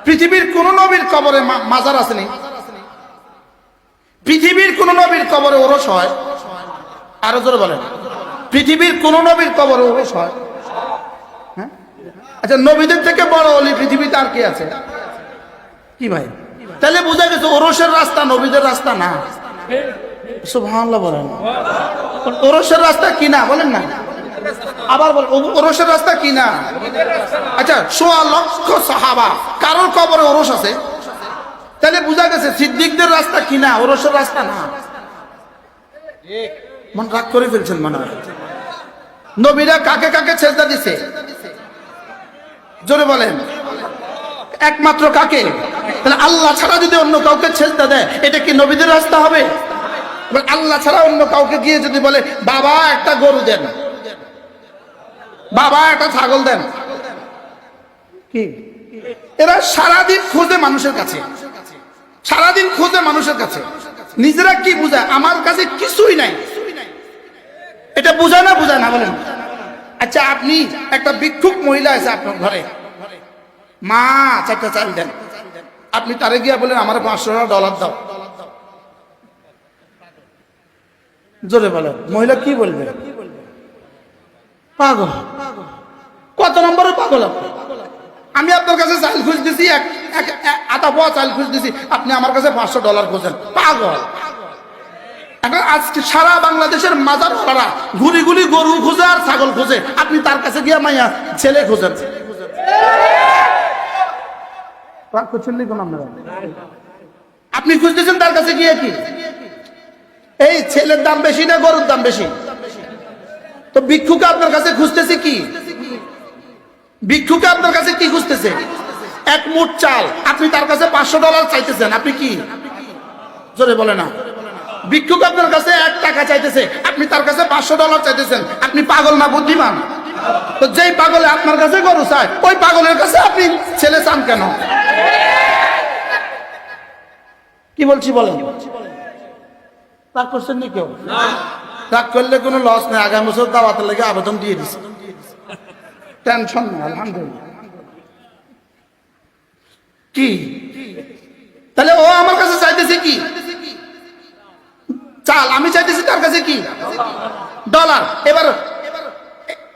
পৃথিবীর কোন নবীর কবরে মাজার আসেনি? পৃথিবীর কোন নবীর কবরে ওরস হয়? আরো জোরে বলেন, পৃথিবীর কোন নবীর কবরে ওরস হয়? হ্যাঁ, আচ্ছা, নবীদের থেকে বড় অলি পৃথিবীতে আর কি আছে? কি ভাই, তাহলে বোঝা গেছে ওরসের রাস্তা নবীদের রাস্তা না। সুবহানাল্লাহ বলেন। ওরসের রাস্তা কি না বলেন না, আবার বল, ওরসের রাস্তা কি না? আচ্ছা, ১৬ লক্ষ সাহাবা কারোর কবরে ওরস আছে, তাহলে বোঝা গেছে সিদ্দিকদের রাস্তা কি না, ওরসের রাস্তা না। মন রাগ করে ফেলছেন মনে হয়। নবীরা কাকে কাকে সেজদা দিছে? জোরে বলেন, একমাত্র কাকে? তাহলে আল্লাহ ছাড়া যদি অন্য কাউকে সেজদা দেয়, এটা কি নবীদের রাস্তা হবে? আল্লাহ ছাড়া অন্য কাউকে গিয়ে যদি বলে বাবা একটা গরু দেন, বাবা একটা ছাগল দেন, কি? এরা সারাদিন খোঁজে মানুষের কাছে, সারাদিন খোঁজে মানুষের কাছে। নিজেরা কি বুঝায়? আমার কাছে কিছুই নাই, এটা বুঝায় না? বুঝায় না বলেন? আচ্ছা, আপনি একটা ভিক্ষুক মহিলা আছে আপনার ঘরে, মা 4টা চাল দেন, আপনি তারে গিয়া বলেন আমার $500 দাও, জোরে বলেন, মহিলা কি বলবে? পাগল। কত নম্বরের পাগল আপনি? আমি আপনার কাছে চাল খুঁজতেছি, আধা পোয়া চাল খুঁজতেছি, আপনি আমার কাছে $500 খোঁজেন, পাগল। এখন আজকে সারা বাংলাদেশের মাজারওয়ালারা ঘুরি ঘুরি গরু খোঁজে আর ছাগল খোঁজে, আপনি তার কাছে গিয়া মাইয়া ছেলে খোঁজেন। আপনি খুঁজতেছেন তার কাছে গিয়ে কি? এই ছেলের দাম বেশি না গরুর দাম বেশি? তো ভিক্ষুকে আপনার কাছে খুঁজতেছে কি? ভিক্ষুকে আপনার কাছে কি খুঁজতেছে? এক মুঠ চাল, আপনি তার কাছে $500 চাইতেছেন, আপনি কি? জোরে বলে না। ভিক্ষুক আপনার কাছে 1 টাকা চাইতেছে, আপনি তার কাছে $500 চাইতেছেন, আপনি পাগল না বুদ্ধিমান? তো যেই পাগলে আপনার কাছে গরু চায়, ওই পাগলের কাছে আপনি ছেলে চান কেন? কি বলছি বলেন? রাগ করছেন নি কেউ? রাগ করলে কোনো লস নেই, আগামী বছর দাওয়াতের লেগে আবেদন দিয়ে দিছে, টেনশন নেই, আলহামদুলিল্লাহ। কি তাহলে ও আমার কাছে চাইতেছে কি? চাল। আমি চাইতেছি তার কাছে কি? $। এবার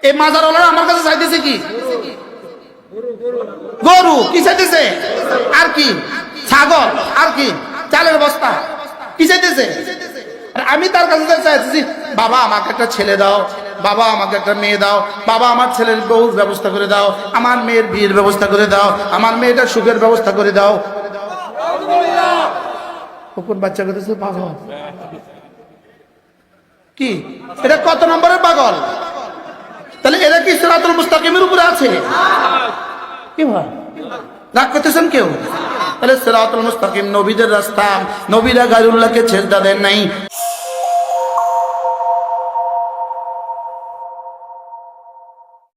এই মাজারওয়ালারা আমার কাছে চাইতেছে কি? গরু। কি চাইতেছে? আর কি? ছাগল। আর কি? চালের বস্তা। কি চাইতেছে? আমি তার কাছে চাইতেছি বাবা আমাকে একটা ছেলে দাও, বাবা আমাকে একটা মেয়ে দাও, বাবা আমার ছেলের বউর ব্যবস্থা করে দাও, আমার মেয়ের বিয়ের ব্যবস্থা করে দাও, আমার মেয়েটার সুখের ব্যবস্থা করে দাও। কোন বাচ্চা করতেছে পাগল? কি এটা কত নম্বরের পাগল? তাহলে এরা কি সিরাতুল মুস্তাকিমের উপরে আছে? কি ভাই রাগ করতেছেন কেউ? তাহলে সিরাতুল মুস্তাকিম নবীদের রাস্তা। নবীরা গায়রুল্লাহকে সেজদা দেন নাই,